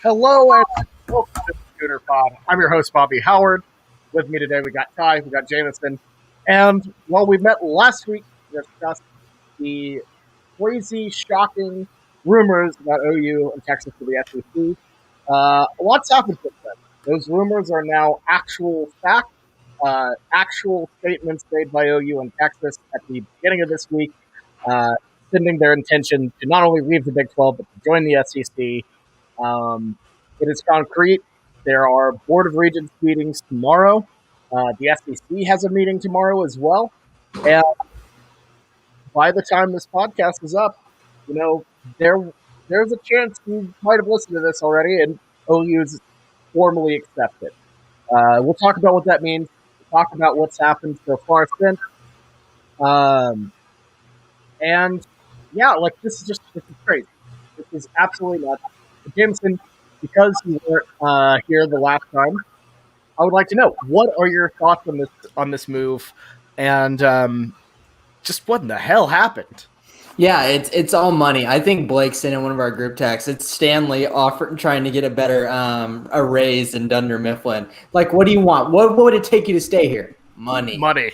Hello and welcome to the Scooter Pod. I'm your host, Bobby Howard. With me today, we got Ty, we got Jameson. And while we met last week to discuss the crazy, shocking rumors about OU and Texas to the SEC, what's happened since then? Those rumors are now actual fact, actual statements made by OU and Texas at the beginning of this week, uh, sending their intention to not only leave the Big 12, but to join the SEC. It is concrete. There are Board of Regents meetings tomorrow. The SEC has a meeting tomorrow as well. And by the time this podcast is up, you know, there's a chance you might have listened to this already and OU's formally accepted. We'll talk about what that means. We'll talk about what's happened so far since. And yeah, like this is crazy. This is absolutely nuts. Jameson, because you weren't here the last time, I would like to know what are your thoughts on this move, and just what in the hell happened? Yeah, it's all money. I think Blake sent in one of our group texts. It's Stanley trying to get a better a raise than Dunder Mifflin. Like, what do you want? What would it take you to stay here? Money. And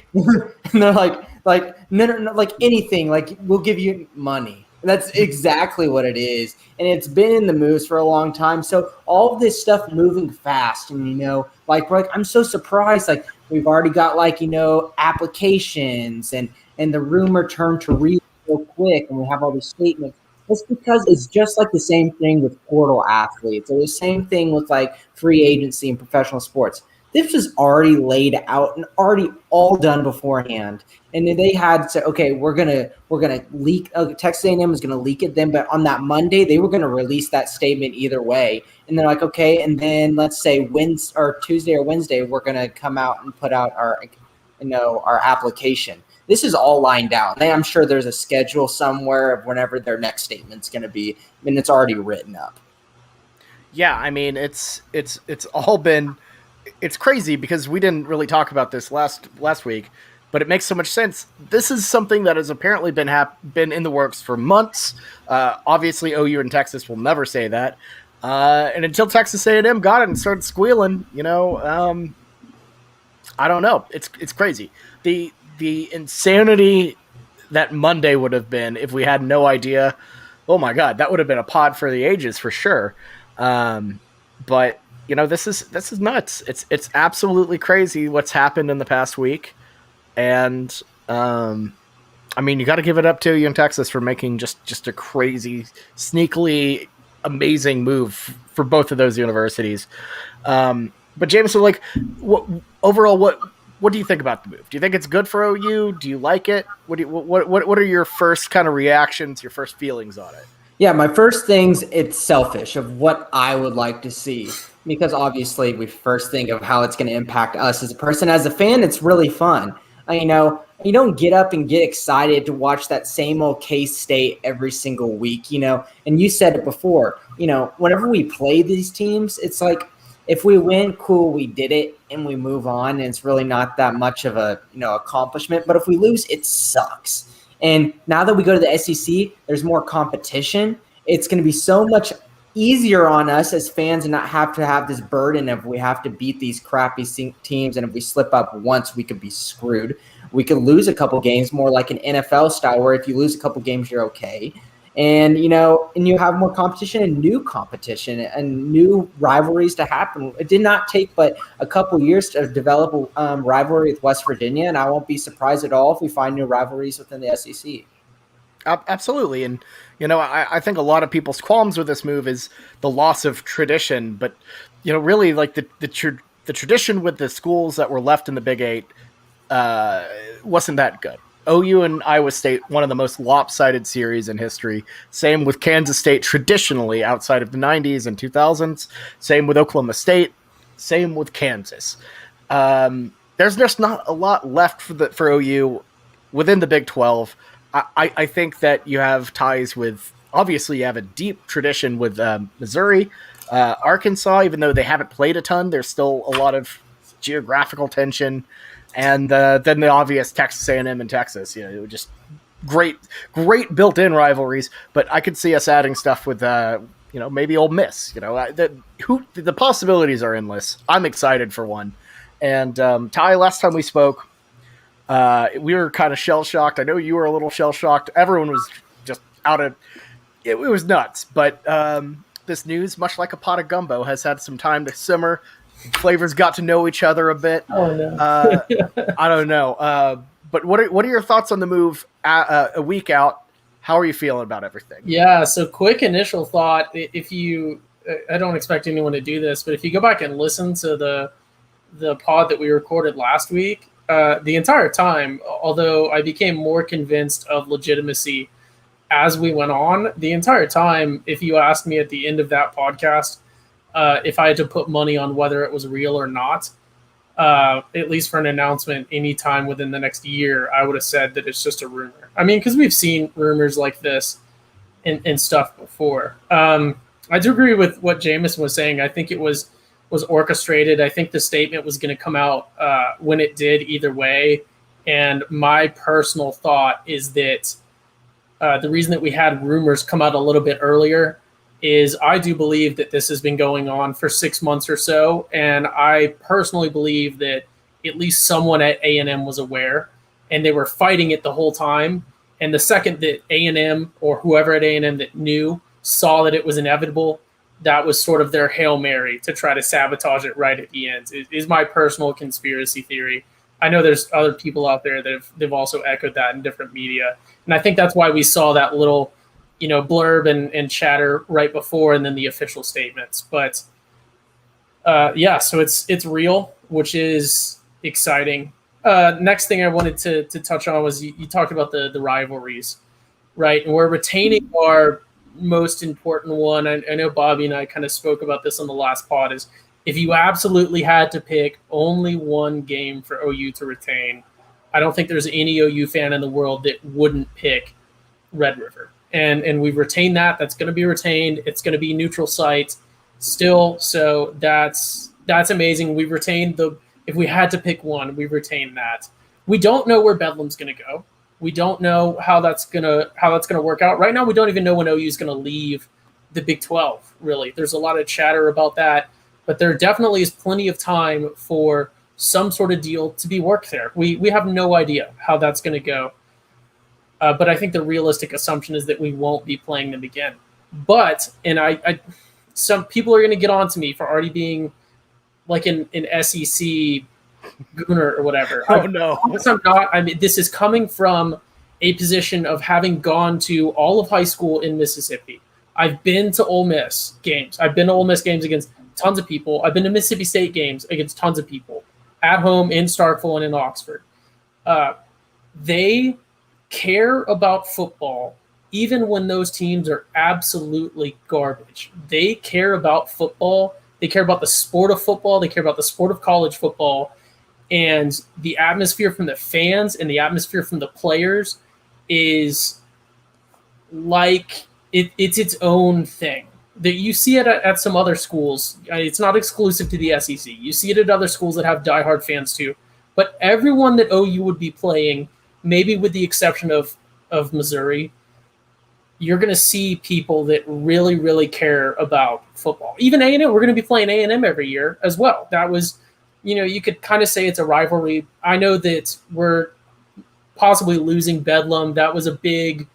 they're like no, like anything. Like, we'll give you money. And that's exactly what it is. And it's been in the moves for a long time. So all of this stuff moving fast, and I'm so surprised. Like, we've already got applications and the rumor turned to real quick, and we have all these statements. It's because it's just like the same thing with portal athletes, or the same thing with like free agency and professional sports. This was already laid out and already all done beforehand. And then they had to say, okay, we're gonna leak. Texas A&M was gonna leak it then, but on that Monday they were gonna release that statement either way. And they're like, okay, and then let's say Wednesday or Tuesday or Wednesday we're gonna come out and put out our application. This is all lined out. I'm sure there's a schedule somewhere of whenever their next statement's going to be. I mean, it's already written up. Yeah, I mean, it's all been it's crazy because we didn't really talk about this last week, but it makes so much sense. This is something that has apparently been in the works for months. Obviously, OU and Texas will never say that, and until Texas A&M got it and started squealing, I don't know. It's crazy. The insanity that Monday would have been if we had no idea. Oh my God, that would have been a pod for the ages for sure. But this is nuts. It's absolutely crazy what's happened in the past week, and I mean, you got to give it up to you in Texas for making just a crazy, sneakily amazing move for both of those universities. But Jameson, like, what do you think about the move? Do you think it's good for OU? Do you like it? What are your first kind of reactions, your first feelings on it? Yeah, my first things, it's selfish of what I would like to see, because obviously we first think of how it's going to impact us as a person. As a fan, it's really fun. You don't get up and get excited to watch that same old K-State every single week, and you said it before, whenever we play these teams, it's like, if we win, cool, we did it, and we move on, and it's really not that much of a accomplishment. But if we lose, it sucks. And now that we go to the SEC, there's more competition. It's going to be so much easier on us as fans and not have to have this burden of we have to beat these crappy teams, and if we slip up once, we could be screwed. We could lose a couple games, more like an NFL style, where if you lose a couple games, you're okay. And, and you have more competition and new rivalries to happen. It did not take but a couple years to develop a rivalry with West Virginia, and I won't be surprised at all if we find new rivalries within the SEC. Absolutely. And, I think a lot of people's qualms with this move is the loss of tradition. But, really, like the tradition with the schools that were left in the Big Eight wasn't that good. OU and Iowa State, one of the most lopsided series in history. Same with Kansas State traditionally outside of the 90s and 2000s. Same with Oklahoma State. Same with Kansas. There's just not a lot left for OU within the Big 12. I think that you have ties with, obviously you have a deep tradition with Missouri, Arkansas, even though they haven't played a ton, there's still a lot of geographical tension. And then the obvious Texas A&M and Texas, just great built-in rivalries. But I could see us adding stuff with, maybe Ole Miss. The possibilities are endless. I'm excited for one. And Ty, last time we spoke, we were kind of shell shocked. I know you were a little shell shocked. Everyone was just out of it. It was nuts. But this news, much like a pot of gumbo, has had some time to simmer. Flavors got to know each other a bit. Oh no, I don't know. But what are your thoughts on the move a week out? How are you feeling about everything? Yeah, so quick initial thought. If you, I don't expect anyone to do this, but if you go back and listen to the pod that we recorded last week, the entire time, although I became more convinced of legitimacy as we went on, the entire time, if you asked me at the end of that podcast, if I had to put money on whether it was real or not, at least for an announcement anytime within the next year, I would have said that it's just a rumor. I mean, because we've seen rumors like this and stuff before. I do agree with what Jameson was saying. I think it was orchestrated. I think the statement was going to come out when it did either way. And my personal thought is that the reason that we had rumors come out a little bit earlier is I do believe that this has been going on for 6 months or so. And I personally believe that at least someone at A&M was aware and they were fighting it the whole time. And the second that A&M or whoever at A&M that knew saw that it was inevitable, that was sort of their Hail Mary to try to sabotage it right at the end. It is my personal conspiracy theory. I know there's other people out there that they've also echoed that in different media. And I think that's why we saw that little blurb and chatter right before and then the official statements. But so it's real, which is exciting. Next thing I wanted to touch on was you talked about the rivalries, right? And we're retaining our most important one. I know Bobby and I kind of spoke about this on the last pod, is if you absolutely had to pick only one game for OU to retain, I don't think there's any OU fan in the world that wouldn't pick Red River. And we've retained that. That's going to be retained. It's going to be neutral site still. So that's amazing. We've retained if we had to pick one, we've retained that. We don't know where Bedlam's going to go. We don't know how that's gonna work out. Right now, we don't even know when OU is going to leave the Big 12, really. There's a lot of chatter about that, but there definitely is plenty of time for some sort of deal to be worked there. We have no idea how that's going to go. But I think the realistic assumption is that we won't be playing them again. But, and I some people are going to get on to me for already being like an SEC gooner or whatever. Oh, no. I'm not. I mean, this is coming from a position of having gone to all of high school in Mississippi. I've been to Ole Miss games. I've been to Ole Miss games against tons of people. I've been to Mississippi State games against tons of people at home in Starkville and in Oxford. They care about football even when those teams are absolutely garbage. They care about football. They care about the sport of football. They care about the sport of college football. And the atmosphere from the fans and the atmosphere from the players is like it's its own thing. That you see it at some other schools. It's not exclusive to the SEC. You see it at other schools that have diehard fans too. But everyone that OU would be playing, maybe with the exception of Missouri, you're going to see people that really, really care about football. Even A&M, we're going to be playing A&M every year as well. That was, you could kind of say it's a rivalry. I know that we're possibly losing Bedlam. That was a big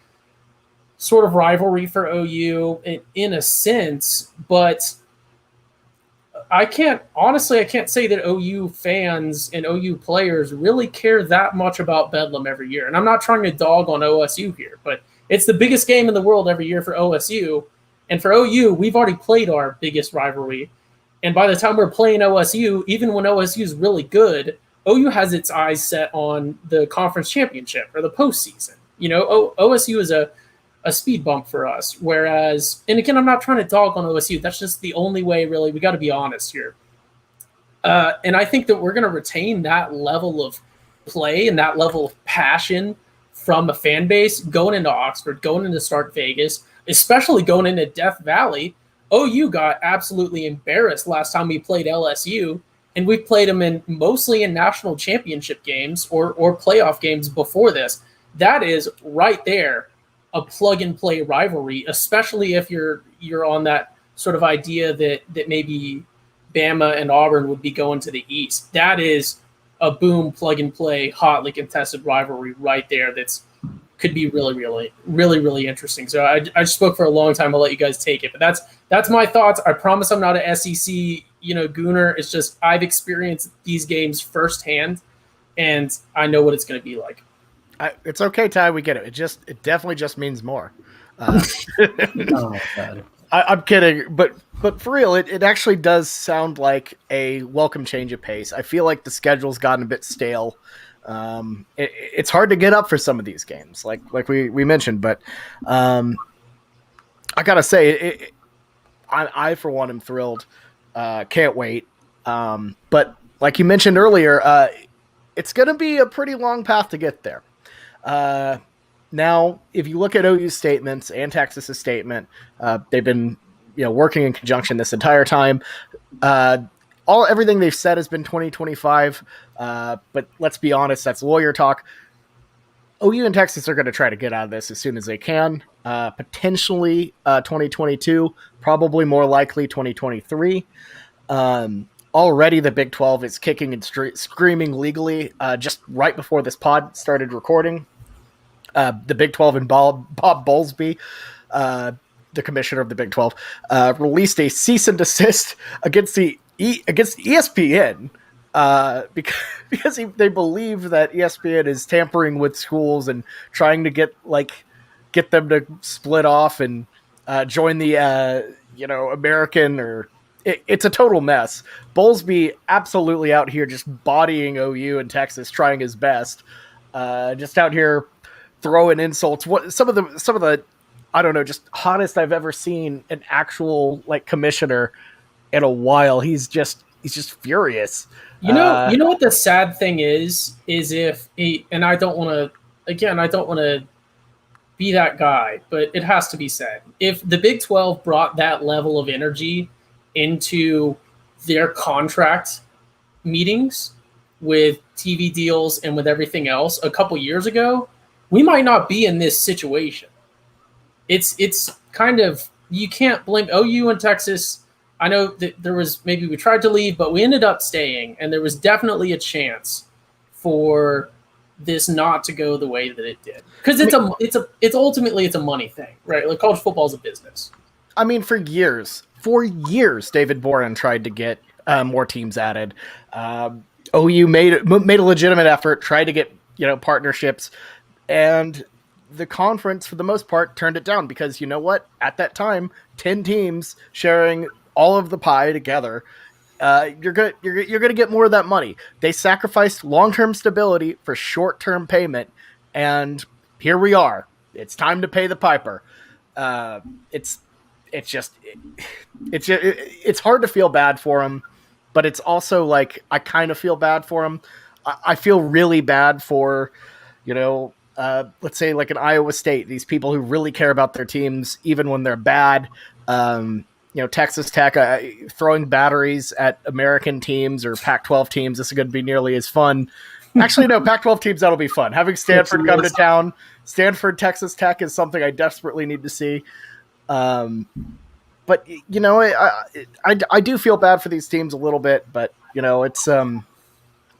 sort of rivalry for OU in a sense, but I can't say that OU fans and OU players really care that much about Bedlam every year. And I'm not trying to dog on OSU here, but it's the biggest game in the world every year for OSU. And for OU, we've already played our biggest rivalry. And by the time we're playing OSU, even when OSU is really good, OU has its eyes set on the conference championship or the postseason. OSU is a speed bump for us. Whereas, and again, I'm not trying to dog on OSU. That's just the only way, really. We got to be honest here. And I think that we're going to retain that level of play and that level of passion from a fan base going into Oxford, going into Stark Vegas, especially going into Death Valley. OU got absolutely embarrassed last time we played LSU, and we played them mostly in national championship games or playoff games before this. That is right there a plug and play rivalry, especially if you're on that sort of idea that maybe Bama and Auburn would be going to the East. That is a boom, plug and play, hotly contested rivalry right there. That's could be really interesting. So I spoke for a long time. I'll let you guys take it, but that's my thoughts. I promise I'm not a SEC gooner. It's just I've experienced these games firsthand, and I know what it's going to be like. It's okay, Ty. We get it. It definitely just means more. Oh God. I'm kidding, but for real, it actually does sound like a welcome change of pace. I feel like the schedule's gotten a bit stale. It's hard to get up for some of these games, like we mentioned, but I gotta say, I for one am thrilled. Can't wait. But like you mentioned earlier, it's gonna be a pretty long path to get there. Now, if you look at OU's statements and Texas's statement, they've been working in conjunction this entire time. Everything they've said has been 2025, but let's be honest, that's lawyer talk. OU and Texas are going to try to get out of this as soon as they can, potentially 2022, probably more likely 2023. Already the Big 12 is kicking and screaming legally just right before this pod started recording. The Big 12 and Bob Bowlesby, the commissioner of the Big 12, released a cease and desist against ESPN because they believe that ESPN is tampering with schools and trying to get them to split off and join the American or it's a total mess. Bowlesby absolutely out here just bodying OU and Texas, trying his best, just out here throwing insults. What some of the I don't know, just hottest I've ever seen an actual commissioner in a while. He's just furious. You know what the sad thing is if and I don't want to be that guy, but it has to be said. If the Big 12 brought that level of energy into their contract meetings with TV deals and with everything else a couple years ago, we might not be in this situation. It's kind of, you can't blame OU and Texas. I know that we tried to leave, but we ended up staying, and there was definitely a chance for this not to go the way that it did. Because it's ultimately a money thing, right? Like college football is a business. I mean, for years, David Boren tried to get more teams added. OU made a legitimate effort, tried to get partnerships, and the conference, for the most part, turned it down because you know what? At that time, 10 teams sharing all of the pie together, you're gonna get more of that money. They sacrificed long-term stability for short-term payment, and here we are. It's time to pay the piper. It's hard to feel bad for him, but it's also like I kind of feel bad for him. I feel really bad for let's say like an Iowa State, these people who really care about their teams even when they're bad. Texas Tech throwing batteries at American teams or Pac-12 teams. This is going to be nearly as fun. Actually, no, Pac-12 teams, that'll be fun. Having Stanford come to town, Stanford, Texas Tech is something I desperately need to see. But I do feel bad for these teams a little bit, but it's I'm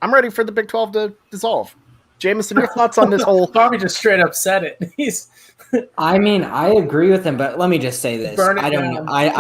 ready for the Big 12 to dissolve. Jameson, your thoughts on this whole? Bobby just straight up said it. I mean, I agree with him, but let me just say this: I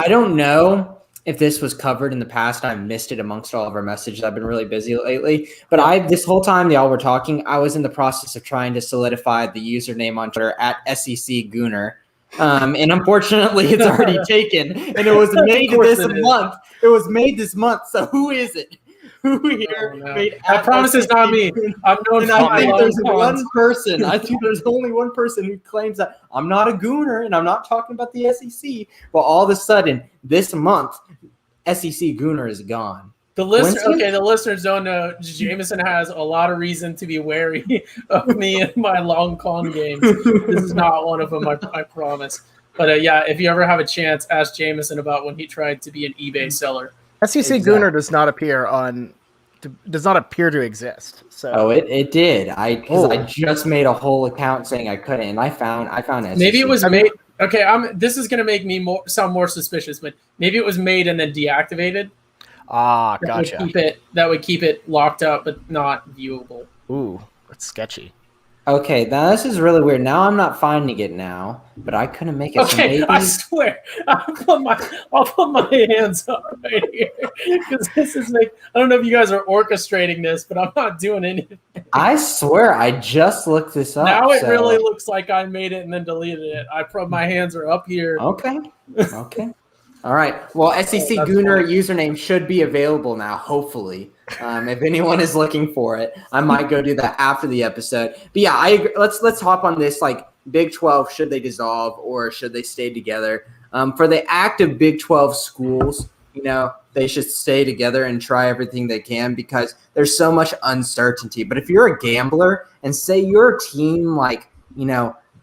don't know if this was covered in the past. I missed it amongst all of our messages. I've been really busy lately, but this whole time y'all were talking, I was in the process of trying to solidify the username on Twitter at SEC Gooner. And unfortunately, it's already taken, and it was made this month. It was made this month. So who is it? Who here made? I promise it's not me. I'm known for I think there's one person. I think there's only one person who claims that I'm not a Gooner, and I'm not talking about the SEC. But all of a sudden, this month, SEC Gooner is gone. The listeners don't know. Jameson has a lot of reason to be wary of me and my long con games. This is not one of them, I promise. But if you ever have a chance, ask Jameson about when he tried to be an eBay seller. SEC Gooner does not appear on does not appear to exist. So Oh, it did. I Oh. just made a whole account saying I couldn't, and I found SEC. Maybe it was made. Okay, this is gonna make me sound more suspicious, but maybe it was made and then deactivated. Gotcha. That would keep it locked up, but not viewable. Ooh, that's sketchy. Okay, now this is really weird. Now I'm not finding it now, but I couldn't make it. Okay, so maybe... I swear, I'll put my hands up right here because this is like I don't know if you guys are orchestrating this, but I'm not doing anything. I swear, I just looked this up. Now it really looks like I made it and then deleted it. My hands are up here. Okay. All right. Well, SEC Gooner username should be available now, hopefully. If anyone is looking for it, I might go do that after the episode. But yeah, I agree. Let's hop on this. Like Big 12, should they dissolve or should they stay together? For the active Big 12 schools, they should stay together and try everything they can because there's so much uncertainty. But if you're a gambler and say your team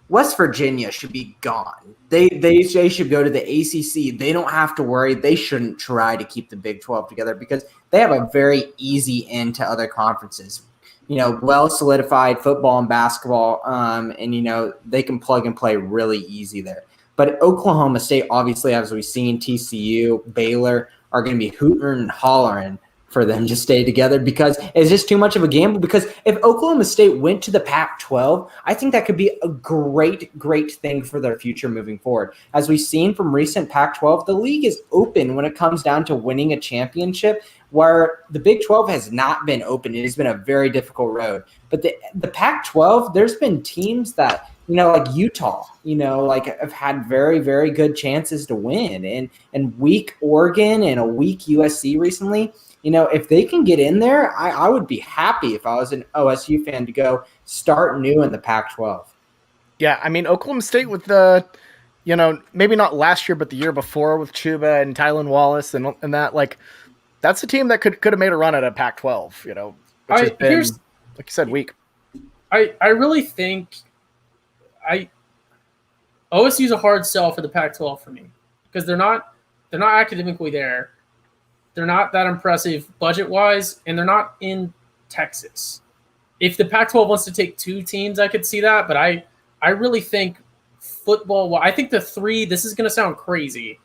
West Virginia should be gone. They should go to the ACC. They don't have to worry. They shouldn't try to keep the Big 12 together because they have a very easy end to other conferences. Well solidified football and basketball, and they can plug and play really easy there. But Oklahoma State, obviously, as we've seen, TCU, Baylor are going to be hooting and hollering for them to stay together because it's just too much of a gamble. Because if Oklahoma State went to the Pac-12, I think that could be a great thing for their future moving forward. As we've seen from recent Pac-12, the league is open when it comes down to winning a championship, where the Big 12 has not been open. It has been a very difficult road. But the Pac-12, there's been teams that, like Utah, have had very, very good chances to win. And weak Oregon and a weak USC recently, if they can get in there, I would be happy if I was an OSU fan to go start new in the Pac-12. Yeah, I mean, Oklahoma State with the, maybe not last year, but the year before with Chuba and Tylan Wallace and that, that's a team that could have made a run at a Pac-12, which has been, like you said, weak. I really think OSU is a hard sell for the Pac-12 for me because they're not academically there. They're not that impressive budget-wise, and they're not in Texas. If the Pac-12 wants to take two teams, I could see that, but I really think football – I think the three – this is going to sound crazy,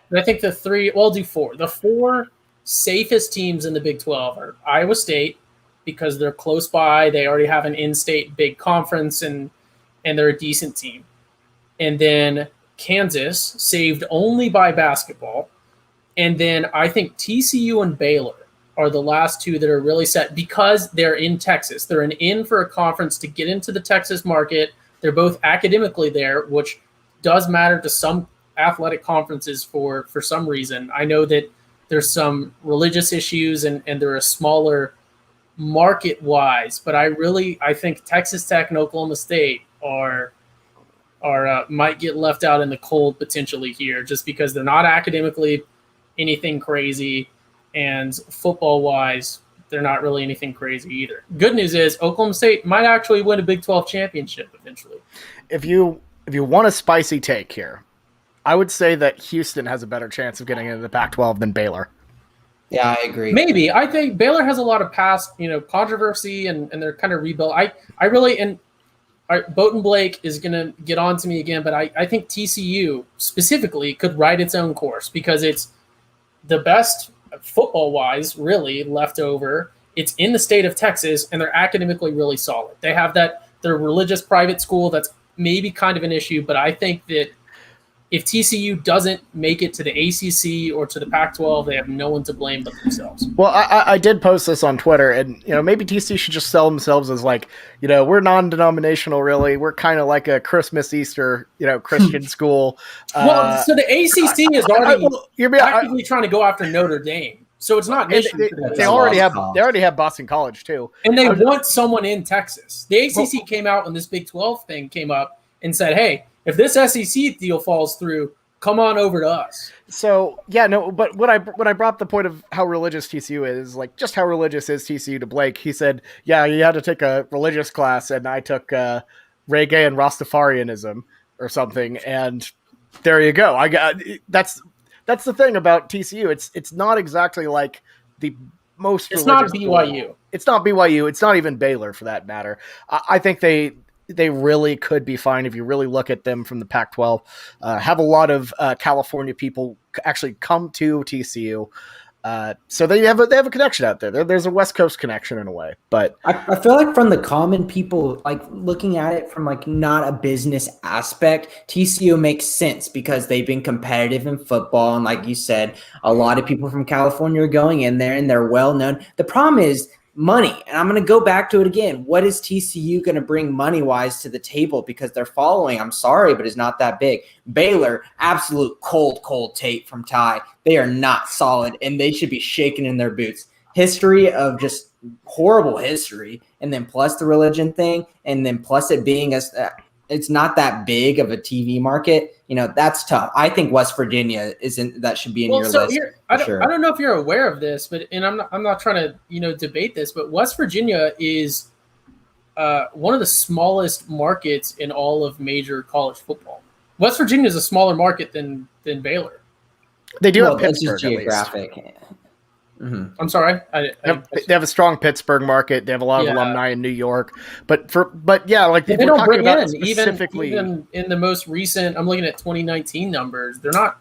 but I think the three – well, I'll do four. The four safest teams in the Big 12 are Iowa State because they're close by. They already have an in-state big conference, and they're a decent team. And then Kansas, saved only by basketball. And then I think TCU and Baylor are the last two that are really set because they're in Texas. They're an in for a conference to get into the Texas market. They're both academically there, which does matter to some athletic conferences for some reason. I know that there's some religious issues and they're a smaller market-wise, but I think Texas Tech and Oklahoma State are might get left out in the cold potentially here just because they're not academically anything crazy, and football-wise, they're not really anything crazy either. Good news is Oklahoma State might actually win a Big 12 championship eventually. If you want a spicy take here, I would say that Houston has a better chance of getting into the Pac-12 than Baylor. Yeah, I agree. Maybe. I think Baylor has a lot of past, controversy, and they're kind of rebuilt. I really – and Boaton Blake is going to get on to me again, but I think TCU specifically could ride its own course because it's the best football-wise, really, left over. It's in the state of Texas, and they're academically really solid. They have their religious private school that's maybe kind of an issue, but I think that if TCU doesn't make it to the ACC or to the Pac-12, they have no one to blame but themselves. Well, I did post this on Twitter, and maybe TCU should just sell themselves as we're non-denominational, really. We're kind of like a Christmas, Easter, Christian school. Well, so the ACC is already actively trying to go after Notre Dame, so it's not an issue. They already have Boston College too, and they want someone in Texas. The ACC came out when this Big 12 thing came up and said, "Hey, if this SEC deal falls through, come on over to us." So but when I brought up the point of how religious TCU is, just how religious is TCU to Blake, he said, "Yeah, you had to take a religious class, and I took reggae and Rastafarianism or something." And there you go. That's the thing about TCU. It's not exactly like the most It's not religious BYU. schools. It's not BYU. It's not even Baylor for that matter. I think they really could be fine if you really look at them from the Pac-12. Have a lot of California people actually come to TCU. So they have a connection out there. There's a West Coast connection in a way, but I feel like from the common people, like looking at it from like not a business aspect, TCU makes sense because they've been competitive in football. And like you said, a lot of people from California are going in there and they're well known. The problem is money. And I'm going to go back to it again. What is TCU going to bring money wise to the table? Because their following, I'm sorry, but is not that big. Baylor, absolute cold tape from Ty. They are not solid and they should be shaking in their boots. History of just horrible history. And then plus the religion thing. And then plus it being it's not that big of a TV market. That's tough. I think West Virginia that should be in your list. I don't know if you're aware of this, but I'm not trying to debate this, but West Virginia is one of the smallest markets in all of major college football. West Virginia is a smaller market than Baylor. They do have Pittsburgh. Geographic. Mm-hmm. I'm sorry. They have a strong Pittsburgh market. They have a lot of alumni in New York, but yeah, like they don't bring in even in the most recent. I'm looking at 2019 numbers. They're not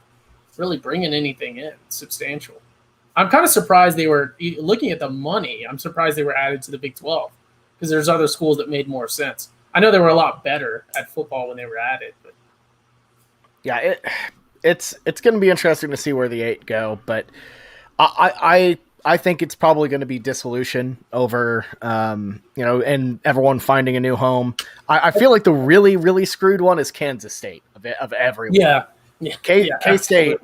really bringing anything in substantial. I'm kind of surprised they were looking at the money. I'm surprised they were added to the Big 12 because there's other schools that made more sense. I know they were a lot better at football when they were added, but yeah, it's going to be interesting to see where the 8 go, but. I think it's probably going to be dissolution over, and everyone finding a new home. I feel like the really, really screwed one is Kansas State of everyone. Yeah. K-State,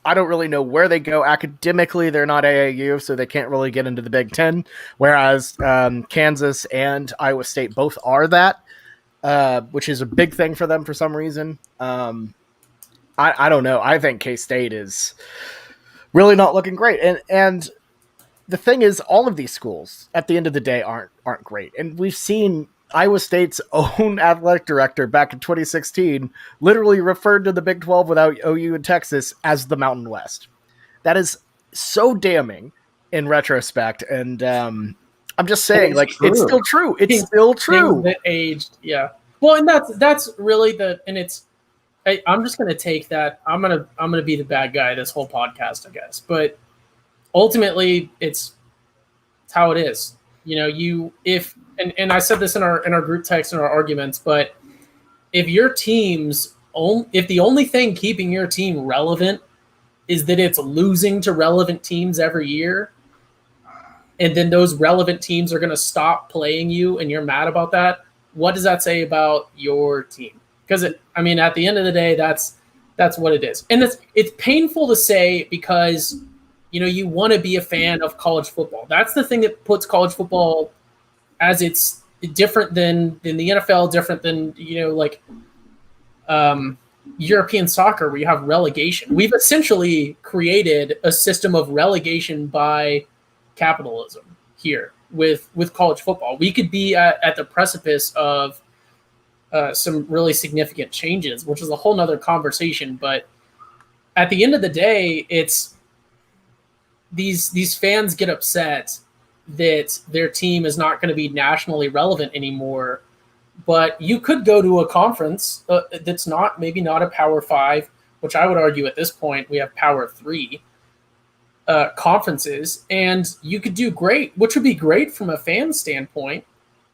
I don't really know where they go. Academically, they're not AAU, so they can't really get into the Big Ten, whereas Kansas and Iowa State both are that, which is a big thing for them for some reason. I don't know. I think K-State is really not looking great. And the thing is, all of these schools at the end of the day aren't great. And we've seen Iowa State's own athletic director back in 2016 literally referred to the Big 12 without OU and Texas as the Mountain West. That is so damning in retrospect. And I'm just saying, it's still true. It's still true. That aged, yeah. Well, and that's really I'm just going to take that. I'm going to be the bad guy this whole podcast, I guess. But ultimately, it's how it is. And I said this in our group text and our arguments, but if if the only thing keeping your team relevant is that it's losing to relevant teams every year, and then those relevant teams are going to stop playing you and you're mad about that, what does that say about your team? Because at the end of the day, that's what it is. And it's painful to say because, you want to be a fan of college football. That's the thing that puts college football as it's different than the NFL, different than, European soccer where you have relegation. We've essentially created a system of relegation by capitalism here with college football. We could be at the precipice of some really significant changes, which is a whole nother conversation. But at the end of the day, it's these fans get upset that their team is not going to be nationally relevant anymore. But you could go to a conference that's maybe not a Power 5, which I would argue at this point we have Power 3 conferences, and you could do great, which would be great from a fan standpoint.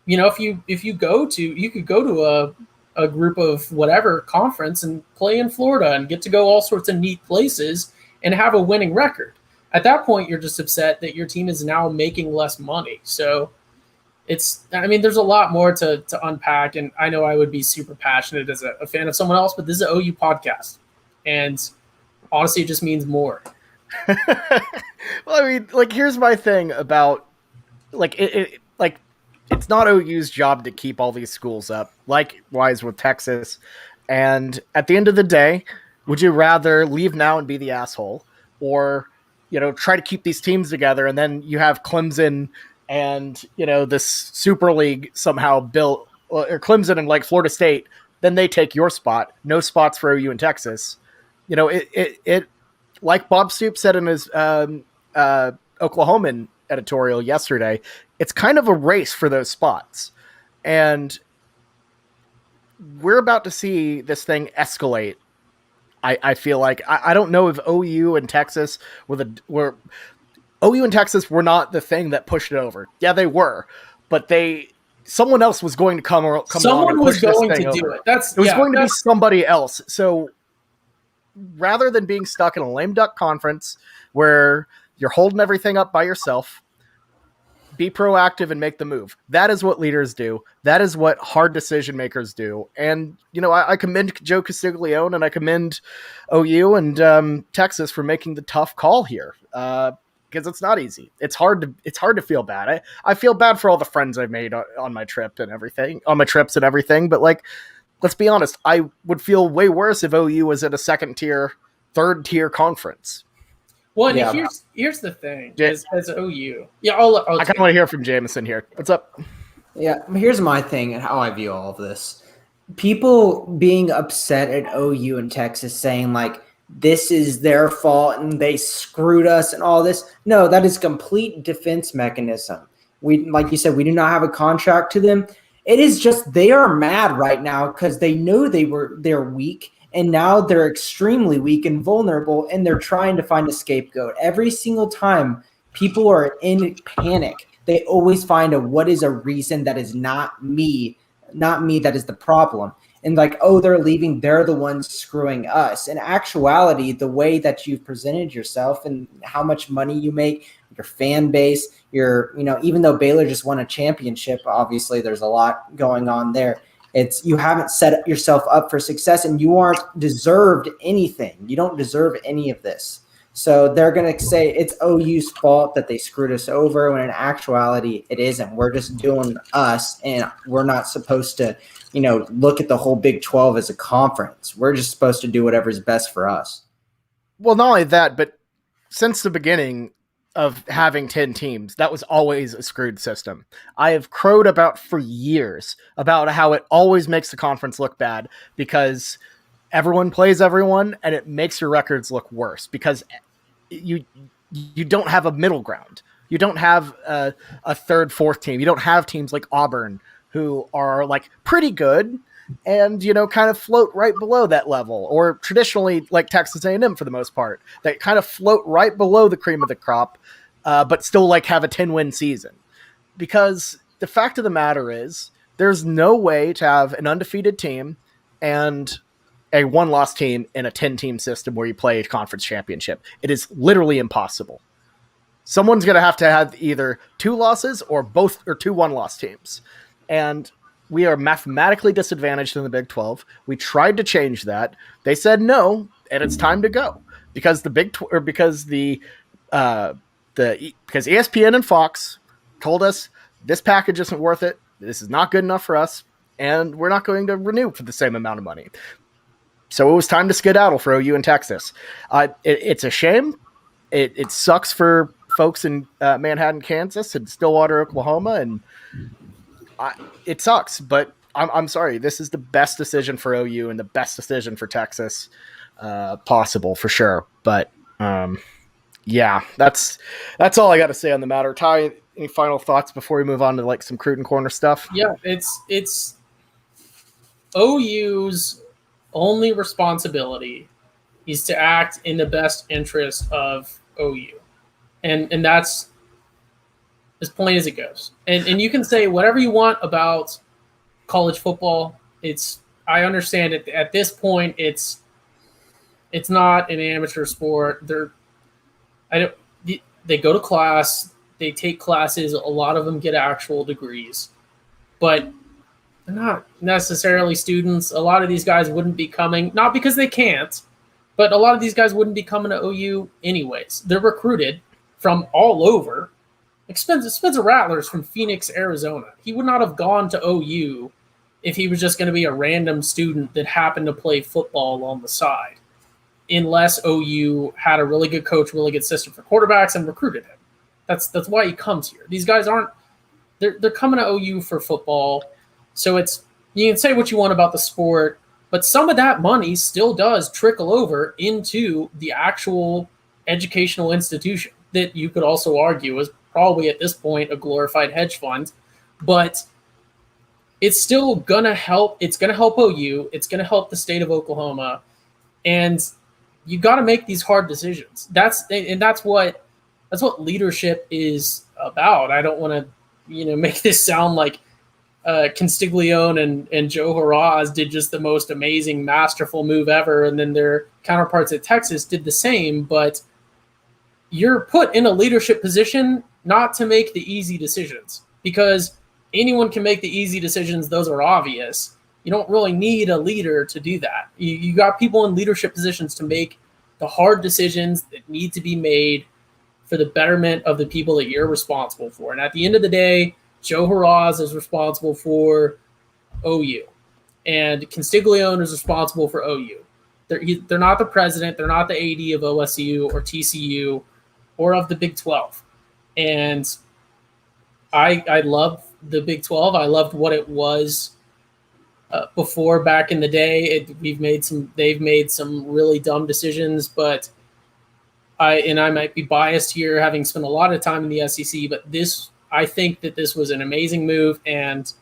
If you could go to a group of whatever conference and play in Florida and get to go all sorts of neat places and have a winning record. At that point, you're just upset that your team is now making less money. So there's a lot more to unpack, and I know I would be super passionate as a fan of someone else, but this is an OU podcast, and honestly, it just means more. Well, here's my thing about it's not OU's job to keep all these schools up, likewise with Texas. And at the end of the day, would you rather leave now and be the asshole, or try to keep these teams together, and then you have Clemson and this Super League somehow built, or Clemson and Florida State, then they take your spot. No spots for OU and Texas. It like Bob Stoops said in his Oklahoman editorial yesterday, it's kind of a race for those spots. And we're about to see this thing escalate. I feel like I don't know if OU and Texas were OU and Texas were not the thing that pushed it over. Yeah, they were, but someone else was going to come along. Someone was going to do it. It was going to be somebody else. So rather than being stuck in a lame duck conference where you're holding everything up by yourself, be proactive and make the move. That is what leaders do. That is what hard decision makers do. And, I commend Joe Castiglione and I commend OU and Texas for making the tough call here. Because it's not easy. It's hard to feel bad. I feel bad for all the friends I've made on my trips and everything. But let's be honest. I would feel way worse if OU was at a second tier, third tier conference. Well, yeah. Here's the thing. As OU, I kind of want to hear from Jameson here. What's up? Yeah, here's my thing and how I view all of this. People being upset at OU and Texas, saying like, this is their fault and they screwed us and all this. No, that is complete defense mechanism. We, like you said, we do not have a contract to them. It is just they are mad right now because they know they're weak and now they're extremely weak and vulnerable and they're trying to find a scapegoat. Every single time people are in panic, they always find what is a reason that is not me that is the problem. And like, oh, they're leaving, they're the ones screwing us. In actuality, the way that you've presented yourself and how much money you make, your fan base, even though Baylor just won a championship, obviously there's a lot going on there. You haven't set yourself up for success and you aren't deserved anything. You don't deserve any of this. So they're going to say it's OU's fault that they screwed us over when in actuality it isn't. We're just doing us and we're not supposed to look at the whole Big 12 as a conference. We're just supposed to do whatever's best for us. Well, not only that, but since the beginning of having 10 teams, that was always a screwed system. I have crowed about for years about how it always makes the conference look bad because everyone plays everyone and it makes your records look worse because you don't have a middle ground. You don't have a third, fourth team. You don't have teams like Auburn who are like pretty good and, kind of float right below that level, or traditionally like Texas A&M for the most part, that kind of float right below the cream of the crop, but still like have a 10-win season. Because the fact of the matter is there's no way to have an undefeated team and a one-loss team in a 10-team system where you play a conference championship. It is literally impossible. Someone's going to have either 2 losses or both or 2 one-loss teams. And we are mathematically disadvantaged in the Big 12. We tried to change that. They said no, and it's time to go because because ESPN and Fox told us this package isn't worth it. This is not good enough for us, and we're not going to renew for the same amount of money. So it was time to skedaddle for OU and Texas. It's a shame. It sucks for folks in Manhattan, Kansas, and Stillwater, Oklahoma, and it sucks, but I'm sorry. This is the best decision for OU and the best decision for Texas possible for sure. But yeah, that's all I got to say on the matter. Ty, any final thoughts before we move on to like some Cruton Corner stuff? Yeah, it's OU's only responsibility is to act in the best interest of OU, and that's as plain as it goes. And you can say whatever you want about college football. I understand it at this point. It's not an amateur sport. They go to class. They take classes. A lot of them get actual degrees, but they're not necessarily students. A lot of these guys wouldn't be coming, not because they can't, but a lot of these guys wouldn't be coming to OU anyways. They're recruited from all over. Like Spencer Rattler's from Phoenix, Arizona. He would not have gone to OU if he was just going to be a random student that happened to play football on the side, unless OU had a really good coach, really good system for quarterbacks and recruited him. That's why he comes here. These guys they're coming to OU for football. So you can say what you want about the sport, but some of that money still does trickle over into the actual educational institution. that you could also argue is probably at this point a glorified hedge fund, but it's still gonna help. It's gonna help OU. It's gonna help the state of Oklahoma, and you got to make these hard decisions. That's what leadership is about. I don't want to make this sound like Constiglione and Joe Haraz did just the most amazing, masterful move ever, and then their counterparts at Texas did the same. But you're put in a leadership position not to make the easy decisions, because anyone can make the easy decisions. Those are obvious. You don't really need a leader to do that. You got people in leadership positions to make the hard decisions that need to be made for the betterment of the people that you're responsible for. And at the end of the day, Joe Haraz is responsible for OU, and Constiglione is responsible for OU. They're not the president. They're not the AD of OSU or TCU or of the Big 12. And I love the Big 12. I loved what it was before, back in the day. They've made some really dumb decisions, but I might be biased here, having spent a lot of time in the SEC, but I think that this was an amazing move, and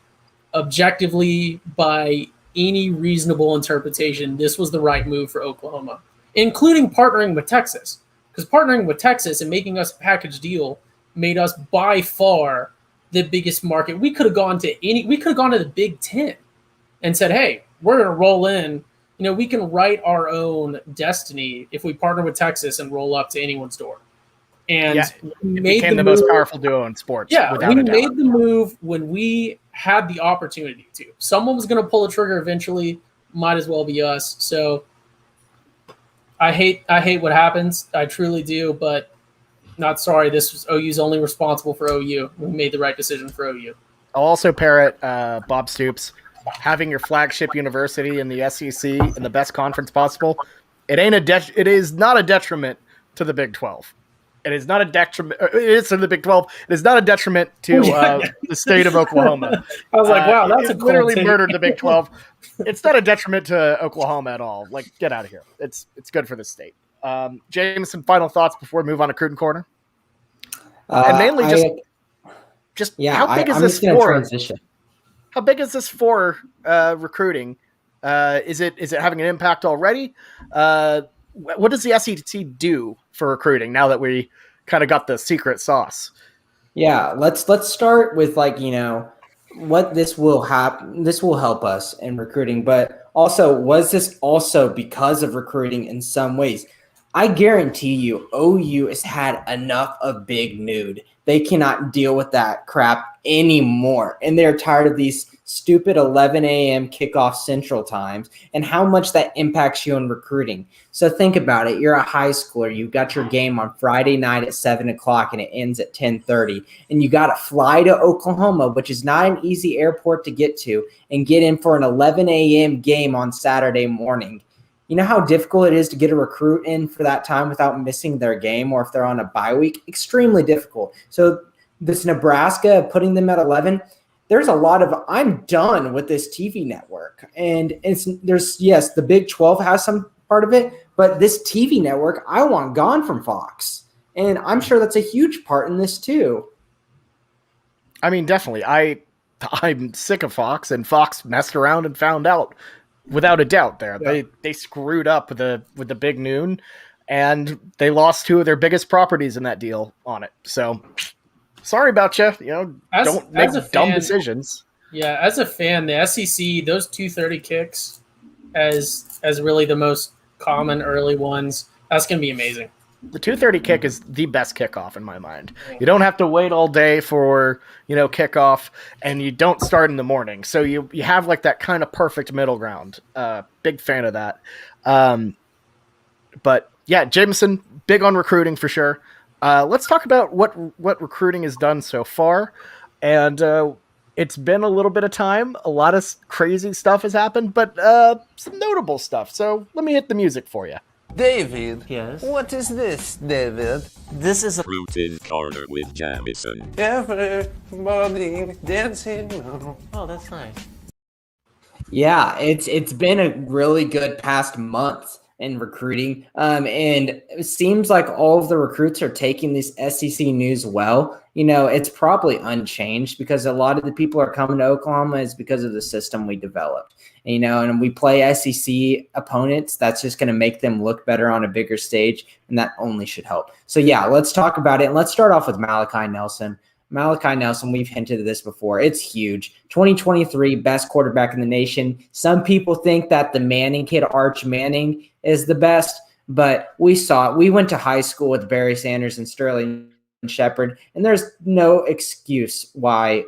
objectively, by any reasonable interpretation, this was the right move for Oklahoma, including partnering with Texas, because partnering with Texas and making us a package deal made us by far the biggest market. We could have gone to the Big Ten and said, hey, we're going to roll in. We can write our own destiny if we partner with Texas and roll up to anyone's door. And it became the most powerful duo in sports. Yeah, we made the move when we had the opportunity to. Someone was going to pull the trigger eventually. Might as well be us. So I hate what happens. I truly do, but not sorry. This was OU's only responsible for OU. We made the right decision for OU. I'll also parrot Bob Stoops. Having your flagship university in the SEC in the best conference possible, it is not a detriment to the Big 12. It is not a detriment. It is to the Big 12. It is not a detriment to the state of Oklahoma. I was like, wow, that's literally murdered the Big 12. It's not a detriment to Oklahoma at all. Like, get out of here. It's good for the state. Jameson, final thoughts before we move on to Cruton Corner? And mainly how big is this for? Transition. How big is this for recruiting? Is it having an impact already? What does the SEC do for recruiting now that we kind of got the secret sauce? Yeah, let's start with what this will happen. This will help us in recruiting, but also, was this also because of recruiting in some ways? I guarantee you, OU has had enough of Big Nude. They cannot deal with that crap anymore. And they're tired of these stupid 11 a.m. kickoff Central times and how much that impacts you in recruiting. So think about it. You're a high schooler. You've got your game on Friday night at 7 o'clock and it ends at 10:30. And you got to fly to Oklahoma, which is not an easy airport to get to, and get in for an 11 a.m. game on Saturday morning. You know how difficult it is to get a recruit in for that time without missing their game, or if they're on a bye week? Extremely difficult. So this Nebraska, putting them at 11, there's a lot of, I'm done with this TV network. And the Big 12 has some part of it, but this TV network, I want gone from Fox. And I'm sure that's a huge part in this too. I mean, definitely. I'm sick of Fox, and Fox messed around and found out. Without a doubt there. Yeah. They screwed up with the Big Noon, and they lost two of their biggest properties in that deal on it. So sorry about you. Don't make dumb decisions. Yeah, as a fan, the SEC, those 2:30 kicks as really the most common early ones, that's going to be amazing. The 2:30 kick is the best kickoff in my mind. You don't have to wait all day for, kickoff, and you don't start in the morning. So you have like that kind of perfect middle ground. Big fan of that. But yeah, Jameson, big on recruiting for sure. Let's talk about what recruiting has done so far. And it's been a little bit of time. A lot of crazy stuff has happened, but some notable stuff. So let me hit the music for you. David. Yes? What is this, David? This is a Cruton Corner with Jamison. Everybody dancing now. Oh, that's nice. Yeah, it's been a really good past month. in recruiting. And it seems like all of the recruits are taking this SEC news well. It's probably unchanged because a lot of the people are coming to Oklahoma is because of the system we developed. And we play SEC opponents. That's just going to make them look better on a bigger stage, and that only should help. So, yeah, let's talk about it. And let's start off with Malachi Nelson. Malachi Nelson, we've hinted at this before. It's huge. 2023, best quarterback in the nation. Some people think that the Manning kid, Arch Manning, is the best, but we saw it. We went to high school with Barry Sanders and Sterling Shepard, and there's no excuse why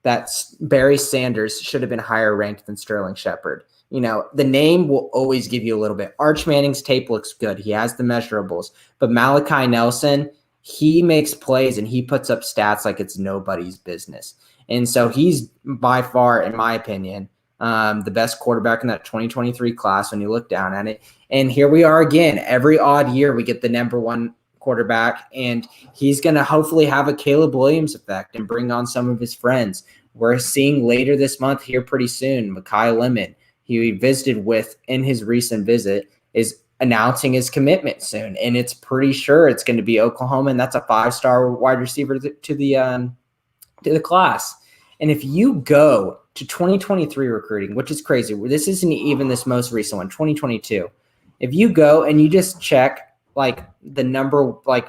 that Barry Sanders should have been higher ranked than Sterling Shepard. The name will always give you a little bit. Arch Manning's tape looks good. He has the measurables, but Malachi Nelson, he makes plays and he puts up stats like it's nobody's business. And so he's by far, in my opinion, the best quarterback in that 2023 class when you look down at it. And here we are again. Every odd year we get the number one quarterback, and he's going to hopefully have a Caleb Williams effect and bring on some of his friends. We're seeing later this month here pretty soon, Makai Lemon, he visited with in his recent visit, is announcing his commitment soon, and it's pretty sure it's going to be Oklahoma, and that's a 5-star wide receiver to the class. And if you go to 2023 recruiting, which is crazy, this isn't even this most recent one, 2022. If you go and you just check like the number, like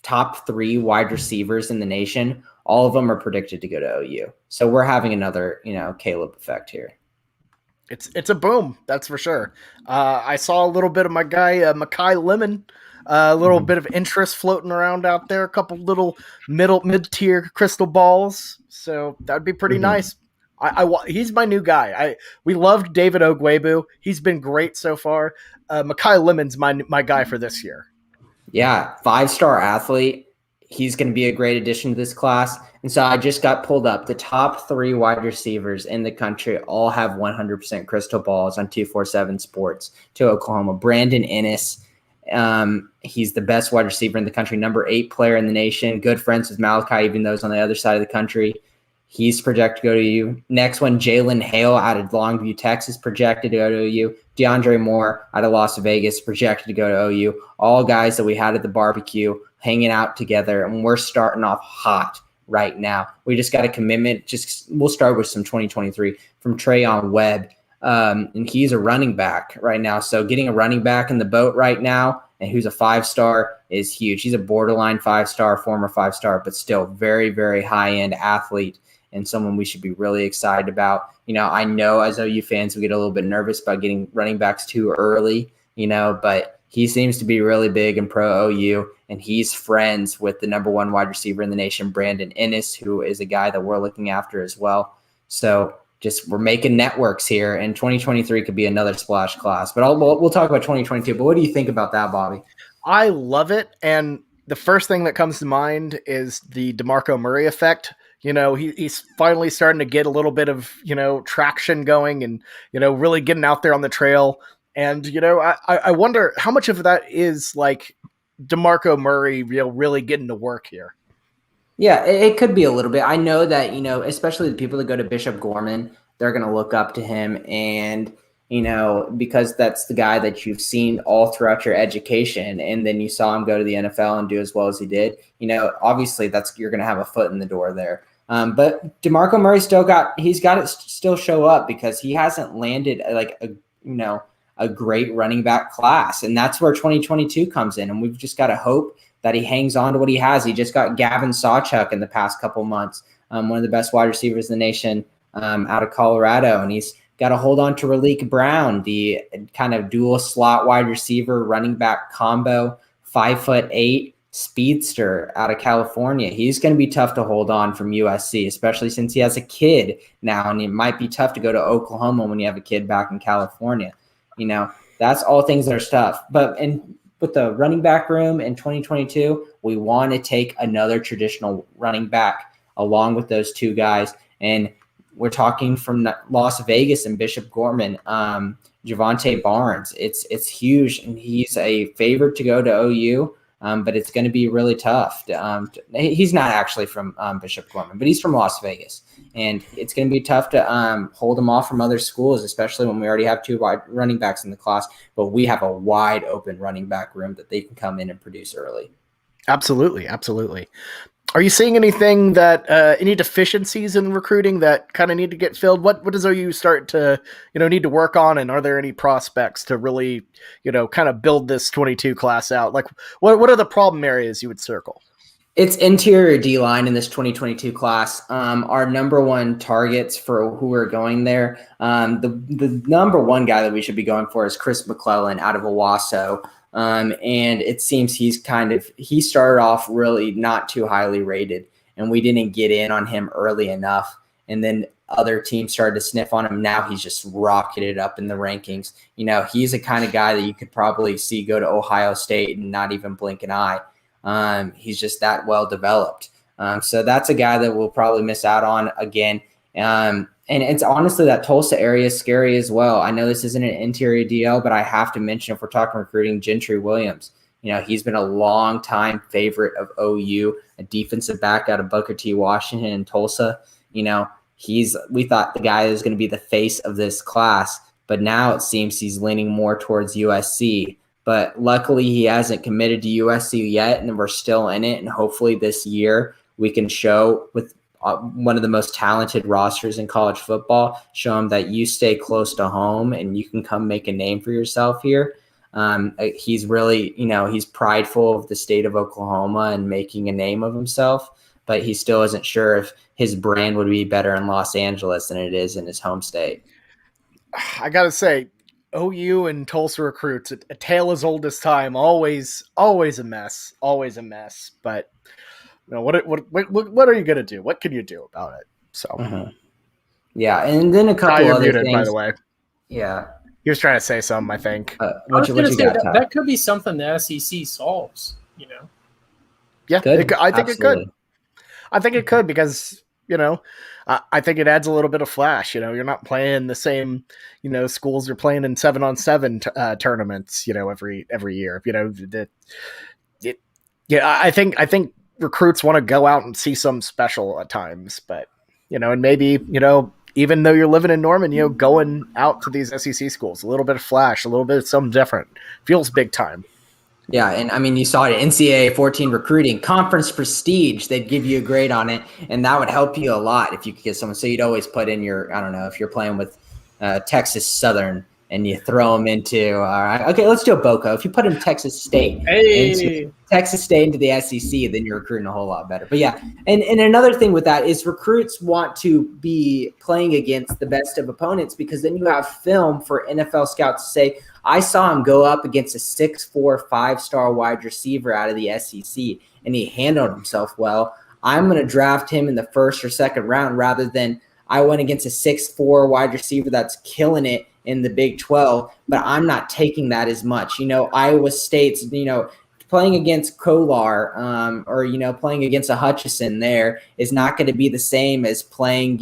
top 3 wide receivers in the nation, all of them are predicted to go to OU. So we're having another, Caleb effect here. It's a boom, that's for sure. I saw a little bit of my guy Makai Lemon, a little bit of interest floating around out there, a couple little mid-tier crystal balls. So that would be pretty nice. He's my new guy. We loved David Ogwebu. He's been great so far. Makai Lemon's my guy for this year. Yeah, 5-star athlete. He's going to be a great addition to this class. And so I just got pulled up. The top 3 wide receivers in the country all have 100% crystal balls on 247 Sports to Oklahoma. Brandon Ennis, he's the best wide receiver in the country, number 8 player in the nation, good friends with Malachi, even though he's on the other side of the country. He's projected to go to OU. Next one, Jalen Hale out of Longview, Texas, projected to go to OU. DeAndre Moore out of Las Vegas, projected to go to OU. All guys that we had at the barbecue hanging out together, and we're starting off hot right now. We just got a commitment. We'll start with some 2023 from Trayon Webb, and he's a running back right now. So getting a running back in the boat right now, and who's a 5-star, is huge. He's a borderline 5-star, former 5-star, but still very, very high-end athlete and someone we should be really excited about. I know as OU fans, we get a little bit nervous about getting running backs too early, but he seems to be really big in pro OU, and he's friends with the number 1 wide receiver in the nation, Brandon Ennis, who is a guy that we're looking after as well. So we're making networks here, and 2023 could be another splash class. But we'll talk about 2022. But what do you think about that, Bobby? I love it, and the first thing that comes to mind is the DeMarco Murray effect. He's finally starting to get a little bit of, traction going and, really getting out there on the trail. And, I wonder how much of that is like DeMarco Murray, really getting to work here. Yeah, it could be a little bit. I know that, especially the people that go to Bishop Gorman, they're going to look up to him and, because that's the guy that you've seen all throughout your education. And then you saw him go to the NFL and do as well as he did. Obviously you're going to have a foot in the door there. But DeMarco Murray he's got to still show up because he hasn't landed like a great running back class. And that's where 2022 comes in. And we've just got to hope that he hangs on to what he has. He just got Gavin Sawchuk in the past couple months, one of the best wide receivers in the nation out of Colorado. And he's got to hold on to Raleek Brown, the kind of dual slot wide receiver running back combo, 5'8" speedster out of California. He's going to be tough to hold on from USC, especially since he has a kid now, and it might be tough to go to Oklahoma when you have a kid back in California. That's all things that are tough. But with the running back room in 2022, we want to take another traditional running back along with those 2 guys. And we're talking from Las Vegas and Bishop Gorman, Javante Barnes. It's huge, and he's a favorite to go to OU. But it's going to be really tough. He's not actually from Bishop Gorman, but he's from Las Vegas. And it's going to be tough to hold him off from other schools, especially when we already have 2 wide running backs in the class. But we have a wide open running back room that they can come in and produce early. Absolutely. Are you seeing anything that any deficiencies in recruiting that kind of need to get filled? What does OU start to need to work on, and are there any prospects to really kind of build this 22 class out? Like what are the problem areas you would circle? It's interior D-line in this 2022 class. Our number one targets for who are going there, the number one guy that we should be going for is Chris McClellan out of Owasso. And it seems he started off really not too highly rated, and we didn't get in on him early enough. And then other teams started to sniff on him. Now he's just rocketed up in the rankings. He's the kind of guy that you could probably see go to Ohio State and not even blink an eye. He's just that well developed. So that's a guy that we'll probably miss out on again. And it's honestly that Tulsa area is scary as well. I know this isn't an interior DL, but I have to mention, if we're talking recruiting, Gentry Williams. He's been a long time favorite of OU, a defensive back out of Booker T. Washington and Tulsa. We thought the guy was going to be the face of this class, but now it seems he's leaning more towards USC. But luckily he hasn't committed to USC yet, and we're still in it. And hopefully this year we can show with one of the most talented rosters in college football, show him that you stay close to home and you can come make a name for yourself here. He's really, he's prideful of the state of Oklahoma and making a name of himself, but he still isn't sure if his brand would be better in Los Angeles than it is in his home state. I got to say, OU and Tulsa recruits, a tale as old as time, always a mess, but what are you gonna do? What can you do about it? So, yeah, and then a couple other things. By the way, yeah, he was trying to say something. I think. I was going to say that could be something the SEC solves. Yeah, I think it could. I think it could because I think it adds a little bit of flash. You're not playing the same schools you're playing in 7-on-7 tournaments. Every year. I think recruits want to go out and see something special at times, but and maybe even though you're living in Norman, going out to these SEC schools, a little bit of flash, a little bit of something different, feels big time. Yeah, and I mean, you saw it at NCAA 14 recruiting, conference prestige. They'd give you a grade on it, and that would help you a lot if you could get someone. So you'd always put in your, I don't know, if you're playing with Texas Southern and you throw them into, all right, okay, let's do a BOCO. If you put in Texas State into the SEC, then you're recruiting a whole lot better. But yeah, and another thing with that is recruits want to be playing against the best of opponents, because then you have film for NFL scouts to say, I saw him go up against a 6'4", 5-star wide receiver out of the SEC, and he handled himself well. I'm going to draft him in the first or second round rather than I went against a 6'4" wide receiver that's killing it in the Big 12, but I'm not taking that as much. Iowa State's, playing against Kolar or, playing against a Hutchison there is not going to be the same as playing,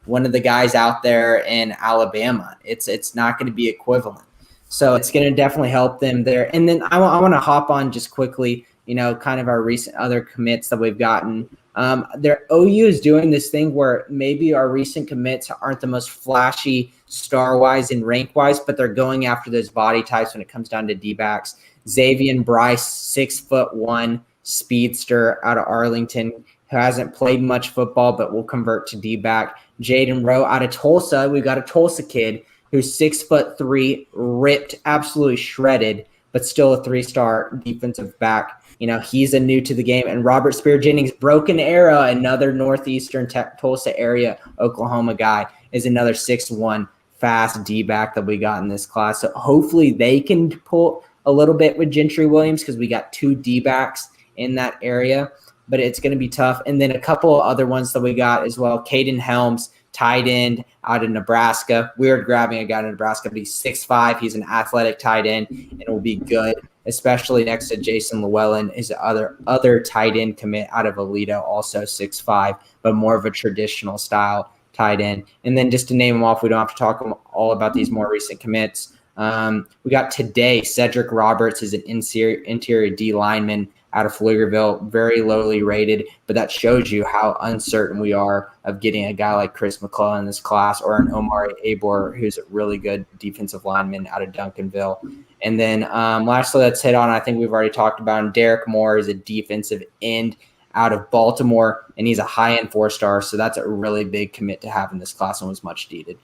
one of the guys out there in Alabama. It's not going to be equivalent. So it's going to definitely help them there. And then I want to hop on just quickly, kind of our recent other commits that we've gotten. OU is doing this thing where maybe our recent commits aren't the most flashy star-wise and rank-wise, but they're going after those body types when it comes down to D-backs. Xavier Bryce, 6'1", speedster out of Arlington, who hasn't played much football but will convert to D-back. Jaden Rowe out of Tulsa. We've got a Tulsa kid who's 6'3", ripped, absolutely shredded, but still a 3-star defensive back. He's a new to the game. And Robert Spear Jennings, Broken Arrow, another northeastern Tulsa area Oklahoma guy, is another 6'1", fast D-back that we got in this class. So hopefully they can pull a little bit with Gentry Williams, because we got 2 D-backs in that area. But it's going to be tough. And then a couple of other ones that we got as well. Caden Helms, tight end out of Nebraska. Weird grabbing a guy in Nebraska, but he's 6'5". He's an athletic tight end and will be good, especially next to Jason Llewellyn, is other tight end commit out of Alito, also 6'5", but more of a traditional style tight end. And then just to name them off, we don't have to talk all about these more recent commits. We got today Cedric Roberts is an interior D lineman out of Pflugerville, very lowly rated, but that shows you how uncertain we are of getting a guy like Chris McClellan in this class, or an Omari Abor, who's a really good defensive lineman out of Duncanville. And then lastly, let's hit on, I think we've already talked about him, Derek Moore is a defensive end out of Baltimore, and he's a high-end 4-star, so that's a really big commit to have in this class and was much needed.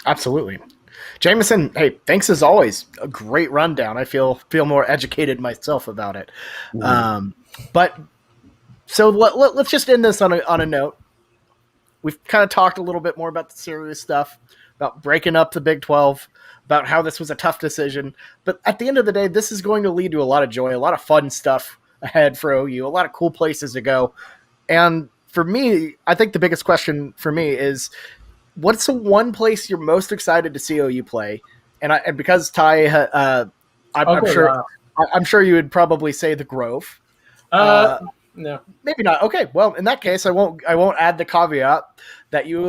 Absolutely. Jameson, hey, thanks as always. A great rundown. I feel more educated myself about it. But so let's just end this on a note. We've kind of talked a little bit more about the serious stuff, about breaking up the Big 12, about how this was a tough decision. But at the end of the day, this is going to lead to a lot of joy, a lot of fun stuff ahead for OU, a lot of cool places to go. And for me, I think the biggest question for me is, what's the one place you're most excited to see OU play? And because Ty, I'm sure you would probably say the Grove. No, maybe not. Okay, well, in that case, I won't add the caveat that you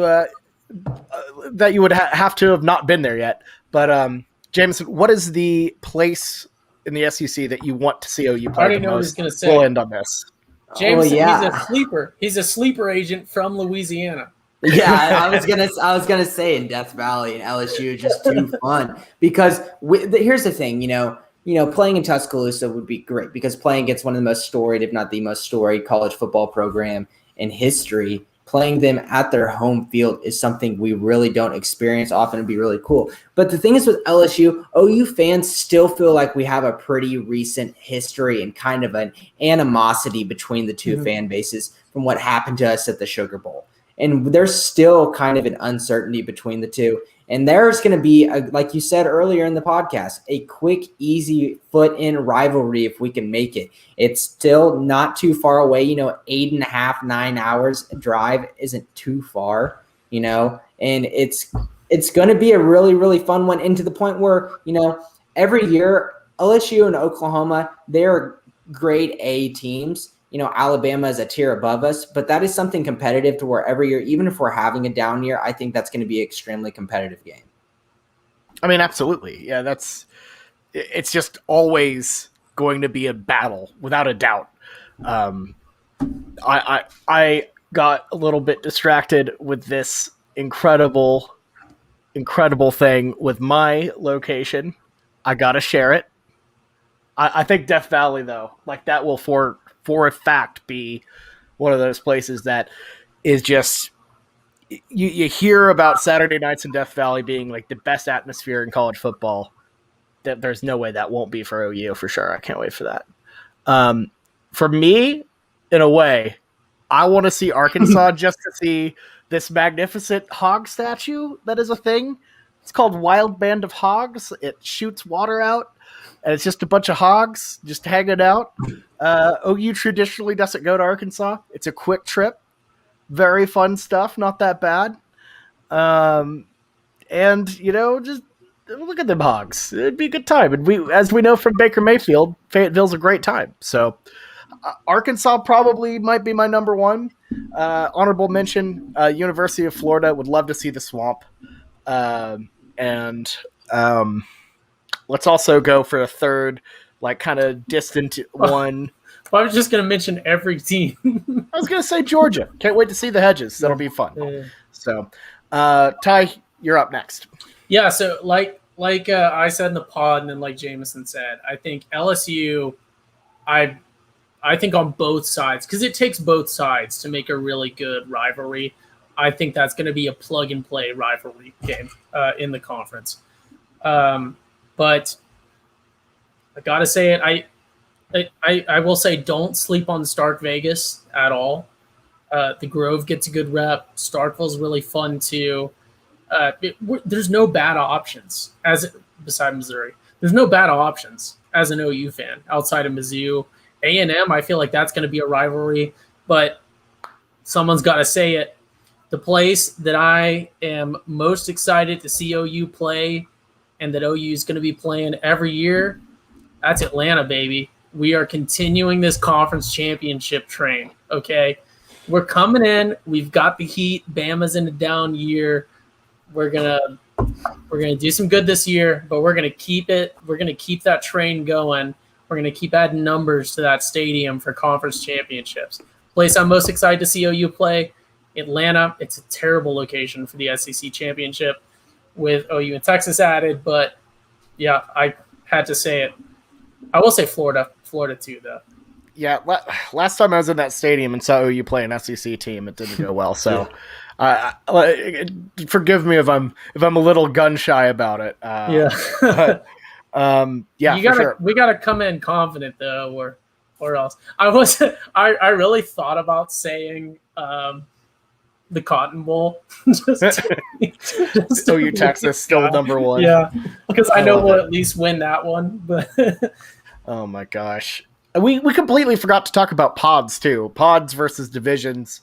would have to have not been there yet. But Jameson, what is the place in the SEC that you want to see OU play? I already know what he's going to say. We'll end on this. Jameson, he's a sleeper. He's a sleeper agent from Louisiana. Yeah, I was gonna say in Death Valley and LSU is just too fun because here's the thing, playing in Tuscaloosa would be great because playing against one of the most storied, if not the most storied, college football program in history, playing them at their home field is something we really don't experience often. It'd be really cool. But the thing is with LSU, OU fans still feel like we have a pretty recent history and kind of an animosity between the two fan bases from what happened to us at the Sugar Bowl. And there's still kind of an uncertainty between the two. And there's going to be, like you said earlier in the podcast, a quick, easy foot-in rivalry if we can make it. It's still not too far away. 8.5, 9 hours drive isn't too far, and it's going to be a really, really fun one. And to the point where, every year, LSU and Oklahoma, they're grade A teams. Alabama is a tier above us, but that is something competitive to where every year, even if we're having a down year, I think that's going to be an extremely competitive game. I mean, absolutely. Yeah, it's just always going to be a battle without a doubt. I got a little bit distracted with this incredible thing with my location. I got to share it. I think Death Valley, though, like that will for a fact be one of those places that is just you hear about Saturday nights in Death Valley being like the best atmosphere in college football. That there's no way that won't be for OU for sure. I can't wait for that. For me, in a way, I want to see Arkansas just to see this magnificent hog statue that is a thing. It's called Wild Band of Hogs. It shoots water out, and it's just a bunch of hogs just hanging out. OU traditionally doesn't go to Arkansas. It's a quick trip. Very fun stuff. Not that bad. And, just look at them hogs. It'd be a good time. And as we know from Baker Mayfield, Fayetteville's a great time. So Arkansas probably might be my number one. Honorable mention, University of Florida. Would love to see the Swamp. And let's also go for a third, like kind of distant one. Well, I was just going to mention every team. I was going to say Georgia. Can't wait to see the Hedges. That'll be fun. Yeah. So, Ty, you're up next. Yeah, so like I said in the pod, and then like Jameson said, I think LSU, I think on both sides, because it takes both sides to make a really good rivalry. I think that's going to be a plug-and-play rivalry game in the conference. But I got to say it, I will say don't sleep on Stark Vegas at all. The Grove gets a good rep. Starkville's really fun too. There's no bad options beside Missouri. There's no bad options as an OU fan outside of Mizzou. A&M, I feel like that's going to be a rivalry, but someone's got to say it. The place that I am most excited to see OU play and that OU is going to be playing every year, that's Atlanta, baby. We are continuing this conference championship train, okay? We're coming in. We've got the heat. Bama's in a down year. We're going to We're going to do some good this year, but we're going to keep it. We're going to keep that train going. We're going to keep adding numbers to that stadium for conference championships. Place I'm most excited to see OU play, Atlanta. It's a terrible location for the SEC championship with OU and Texas added, but yeah, I had to say it. I will say Florida too, though. Yeah, last time I was in that stadium and saw OU play an SEC team, it didn't go well. So, forgive me if I'm a little gun shy about it. But, yeah, we gotta come in confident though, or else. I really thought about saying the Cotton Bowl. just OU Texas still number one. Yeah, because I know we'll at least win that one. But oh my gosh. We completely forgot to talk about pods too. Pods versus divisions.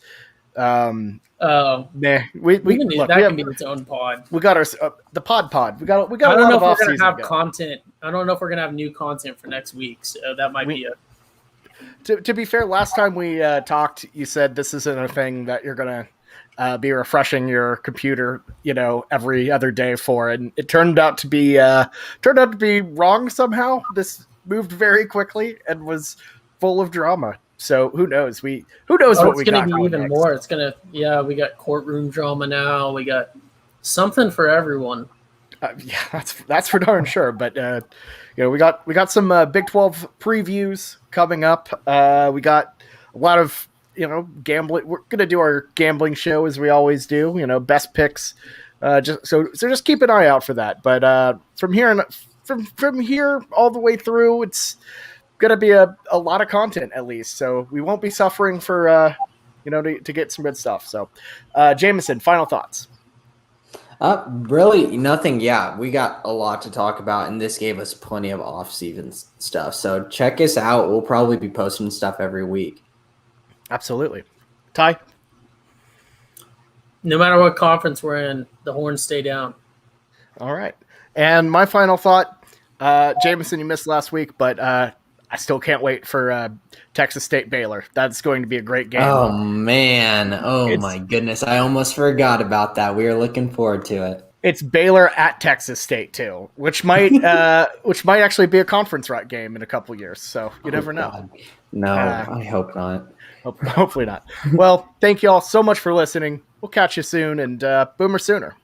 That can be its own pod. We got our the pod. We got. I don't know if we're gonna have content. I don't know if we're gonna have new content for next week. So that might be it. To be fair, last time we talked, you said this isn't a thing that you're gonna be refreshing your computer, every other day for, and it turned out to be wrong somehow. This moved very quickly and was full of drama. So who knows? Who knows what we got? It's going to be even more. It's going to, we got courtroom drama now. We got something for everyone. Yeah, that's for darn sure. But we got some Big 12 previews coming up. We got a lot of gambling. We're going to do our gambling show as we always do. Best picks. Just keep an eye out for that. But from here all the way through, it's going to be a lot of content at least. So we won't be suffering for to get some good stuff. So Jameson, final thoughts. Really nothing. Yeah, we got a lot to talk about, and this gave us plenty of off-season stuff. So check us out. We'll probably be posting stuff every week. Absolutely. Ty? No matter what conference we're in, the Horns stay down. All right. And my final thought, Jameson, you missed last week, but I still can't wait for Texas State Baylor. That's going to be a great game. Oh, man. My goodness. I almost forgot about that. We are looking forward to it. It's Baylor at Texas State, too, which might actually be a conference route game in a couple years. So you never know. God. No, I hope not. Hopefully not. Well, thank you all so much for listening. We'll catch you soon, and Boomer Sooner.